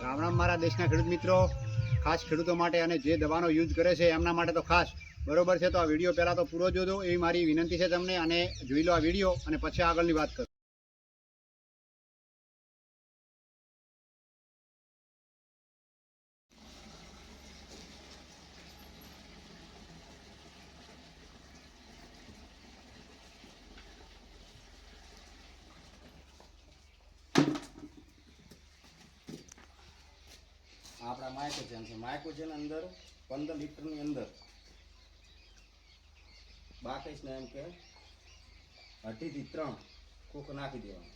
રામ રામ મારા દેશના ખેડૂત મિત્રો, ખાસ ખેડૂતો માટે અને જે દવાનો યુઝ કરે છે એમના માટે તો ખાસ બરોબર છે. તો આ વિડીયો પહેલાં તો પૂરો જોજો એવી મારી વિનંતી છે તમને, અને જોઈ લો આ વિડીયો અને પછી આગળની વાત કરો. આપણા માઇક્રોજન છે. માઇક્રોજન અંદર 15 લીટરની અંદર બાકીને એમ કે 2.5 થી 3 કોક નાખી દેવાનું.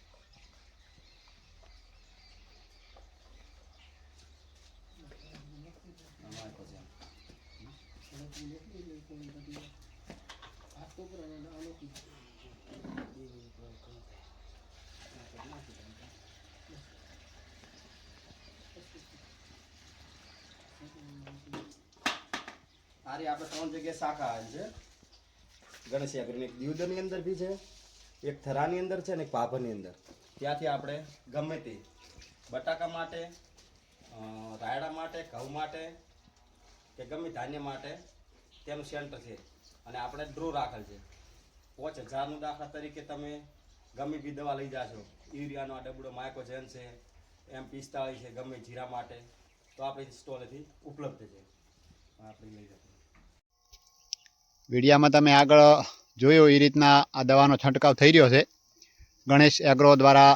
આ રી આપણે 3 જગ્યાએ શાખા આવેલ છે ગણેશિયા કરીને. એક દીવદરની અંદર બી છે, એક થરાની અંદર છે ને એક પાભરની અંદર. ત્યાંથી આપણે ગમે તે બટાકા માટે, રાયડા માટે, ઘઉં માટે કે ગમે ધાન્ય માટે તેનું સેન્ટર છે. અને આપણે ડ્રો રાખેલ છે 5000નું. દાખલા તરીકે તમે ગમે બી દવા લઈ જાશો, યુરિયાનો આ ડબડો માઇક્રોજન છે, M45 છે, ગમે જીરા માટે, તો આપણે સ્ટોરેથી ઉપલબ્ધ છે, આપણે લઈ જઈએ. વિડીયામાં તમે આગળ જોયો એ રીતના આ દવાનો છંટકાવ થઈ રહ્યો છે. ગણેશ એગ્રો દ્વારા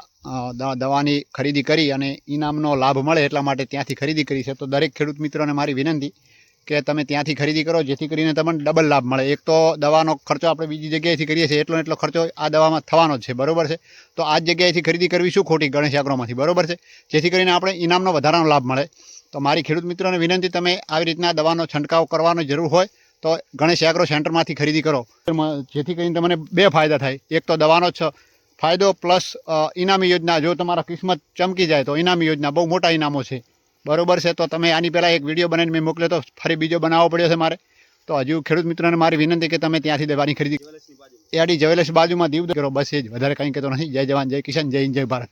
દવાની ખરીદી કરી અને ઇનામનો લાભ મળે એટલા માટે ત્યાંથી ખરીદી કરી છે. તો દરેક ખેડૂત મિત્રોને મારી વિનંતી કે તમે ત્યાંથી ખરીદી કરો, જેથી કરીને તમને ડબલ લાભ મળે. એક તો દવાનો ખર્ચો આપણે બીજી જગ્યાએથી કરીએ છીએ એટલો ખર્ચો આ દવામાં થવાનો જ છે, બરોબર છે. તો આ જ જગ્યાએથી ખરીદી કરવી શું ખોટી ગણેશ એગ્રોમાંથી, બરોબર છે, જેથી કરીને આપણે ઇનામનો વધારાનો લાભ મળે. તો મારી ખેડૂત મિત્રોને વિનંતી, તમે આવી રીતના દવાનો છંટકાવ કરવાનો જરૂર હોય તો ગણેશ એગ્રો સેન્ટરમાંથી ખરીદી કરો, જેથી કરીને તમને બે ફાયદા થાય. એક તો દવાનો જ ફાયદો પ્લસ ઇનામી યોજના. જો તમારા કિસ્મત ચમકી જાય તો ઇનામી યોજના બહુ મોટા ઇનામો છે, બરોબર છે. તો તમે આની પહેલાં એક વિડીયો બનાવીને મેં મોકલ્યો તો ફરી બીજો બનાવવો પડ્યો છે મારે. તો હજુ ખેડૂત મિત્રોને મારી વિનંતી કે તમે ત્યાંથી દવાની ખરીદી. એડી જવેલસ બાજુમાં દીવ કરો, બસ એ જ, વધારે કંઈ કહેતો નથી. જય જવાન, જય કિસાન, જય હિન્દ, જય ભારત.